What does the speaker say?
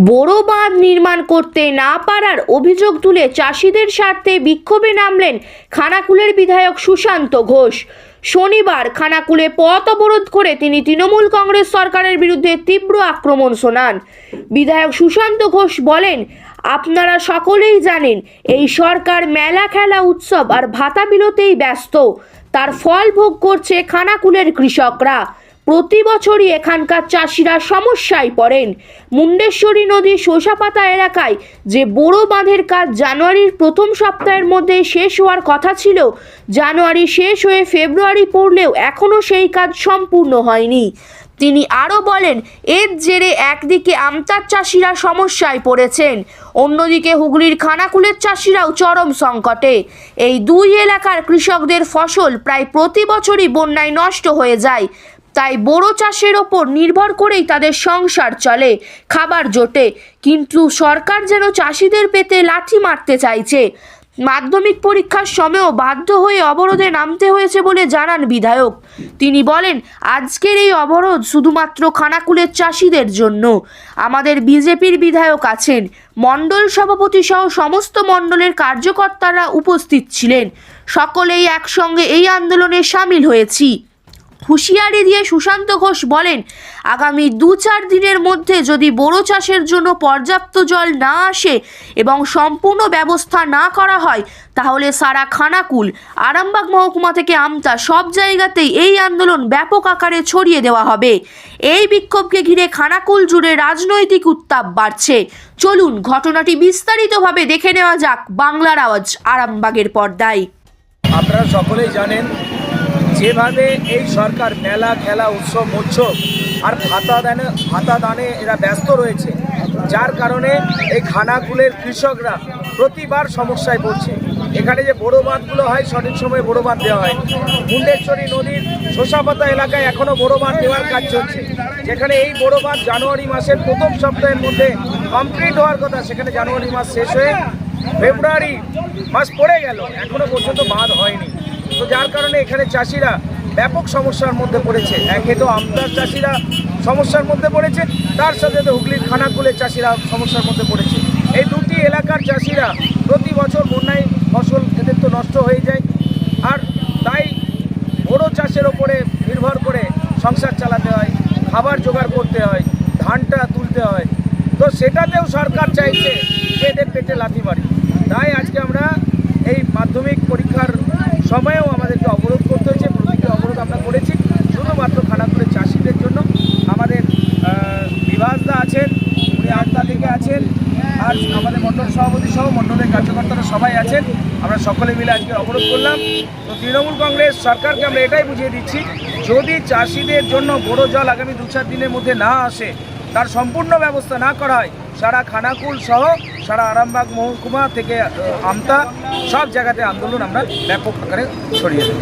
বড় বাঁধ নির্মাণ করতে না পারার অভিযোগ তুলে চাষিদের স্বার্থে বিক্ষোভে নামলেন খানাকুলের বিধায়ক সুশান্ত ঘোষ। শনিবার খানাকুলে পথ অবরোধ করে তিনি তৃণমূল কংগ্রেস সরকারের বিরুদ্ধে তীব্র আক্রমণ শোনান। বিধায়ক সুশান্ত ঘোষ বলেন, আপনারা সকলেই জানেন এই সরকার মেলা, খেলা, উৎসব আর ভাতা বিলোতেই ব্যস্ত। তার ফল ভোগ করছে খানাকুলের কৃষকরা। প্রতি বছরই এখানকার চাষিরা সমস্যায় পড়েন। মুন্ডেশ্বরী নদী শোষাপাতা এলাকায় যে বড় বাঁধের কাজ জানুয়ারির প্রথম সপ্তাহের মধ্যে শেষ হওয়ার কথা ছিল, জানুয়ারি শেষ হয়ে ফেব্রুয়ারি পড়লেও এখনও সেই কাজ সম্পূর্ণ হয়নি। তিনি আরও বলেন, এর জেরে একদিকে আমতার চাষিরা সমস্যায় পড়েছেন, অন্যদিকে হুগলির খানাকুলের চাষিরাও চরম সংকটে। এই দুই এলাকার কৃষকদের ফসল প্রায় প্রতি বছরই বন্যায় নষ্ট হয়ে যায়। তাই বড় চাষের ওপর নির্ভর করেই তাদের সংসার চলে, খাবার জোটে। কিন্তু সরকার যেন চাষিদের পেতে লাঠি মারতে চাইছে। মাধ্যমিক পরীক্ষার সময়ও বাধ্য হয়ে অবরোধে নামতে হয়েছে বলে জানান বিধায়ক। তিনি বলেন, আজকের এই অবরোধ শুধুমাত্র খানাকুলের চাষিদের জন্য। আমাদের বিজেপির বিধায়ক আছেন, মণ্ডল সভাপতি সহ সমস্ত মণ্ডলের কার্যকর্তারা উপস্থিত ছিলেন। সকলেই একসঙ্গে এই আন্দোলনে সামিল হয়েছি। হুঁশিয়ারি দিয়ে সুশান্ত ঘোষ বলেন, আগামী 2-4 দিনের মধ্যে যদি বড় চাষের জন্য পর্যাপ্ত জল না আসে এবং সম্পূর্ণ ব্যবস্থা না করা হয়, তাহলে সারা খানাকুল, আরামবাগ মহকুমা থেকে আমতা সব জায়গাতেই এই আন্দোলন ব্যাপক আকারে ছড়িয়ে দেওয়া হবে। এই বিক্ষোভকে ঘিরে খানাকুল জুড়ে রাজনৈতিক উত্তাপ বাড়ছে। চলুন ঘটনাটি বিস্তারিতভাবে দেখে নেওয়া যাক বাংলার আওয়াজ আরামবাগের পর্দায়। আপনারা সকলেই জানেন যেভাবে এই সরকার মেলা, খেলা, উৎসব, মৎসব আর ভাতা দানে এরা ব্যস্ত রয়েছে, যার কারণে এই খানাকুলের কৃষকরা প্রতিবার সমস্যায় পড়ছে। এখানে যে বড় বাঁধগুলো হয় সঠিক সময়ে বড় বাঁধ দেওয়া হয়। মুন্ডেশ্বরী নদীর শোষাপাতা এলাকায় এখনও বড় বাঁধ দেওয়ার কাজ চলছে, যেখানে এই বড় বাঁধ জানুয়ারি মাসের প্রথম সপ্তাহের মধ্যে কমপ্লিট হওয়ার কথা, সেখানে জানুয়ারি মাস শেষ হয়ে ফেব্রুয়ারি মাস পড়ে গেল, এখনও পর্যন্ত বাঁধ হয়নি। তো যার কারণে এখানে চাষিরা ব্যাপক সমস্যার মধ্যে পড়েছে। একে তো আমদার চাষিরা সমস্যার মধ্যে পড়েছে, তার সাথে তো হুগলির খানাকুলের চাষিরা সমস্যার মধ্যে পড়েছে। এই দুটি এলাকার চাষিরা প্রতি বছর বন্যায় ফসল এদের তো নষ্ট হয়ে যায়, আর তাই বড় চাষের ওপরে নির্ভর করে সংসার চালাতে হয়, খাবার জোগাড় করতে হয়, ধানটা তুলতে হয়। তো সেটাতেও সরকার চাইছে যে এদের পেটে লাথি মারি। তাই আজকে আমরা এই মাধ্যমিক পরীক্ষার সময়েও আমাদেরকে অবরোধ করতে হয়েছে। প্রতিটি অবরোধ আমরা করেছি শুধুমাত্র খানাকুলের চাষিদের জন্য। আমাদের বিভাসদা আছেন, উনি আমতা থেকে আছেন, আর আমাদের মণ্ডল সভাপতি সহ মণ্ডলের কার্যকর্তারা সবাই আছেন। আমরা সকলে মিলে আজকে অবরোধ করলাম। তো তৃণমূল কংগ্রেস সরকারকে আমরা এটাই বুঝিয়ে দিচ্ছি, যদি চাষিদের জন্য বড় জল আগামী 2-4 দিনের মধ্যে না আসে, তার সম্পূর্ণ ব্যবস্থা না করা হয়, সারা খানাকুল সহ সারা আরামবাগ মহকুমা থেকে আমতা সব জায়গাতে আন্দোলন আমরা ব্যাপক আকারে ছড়িয়ে দেব।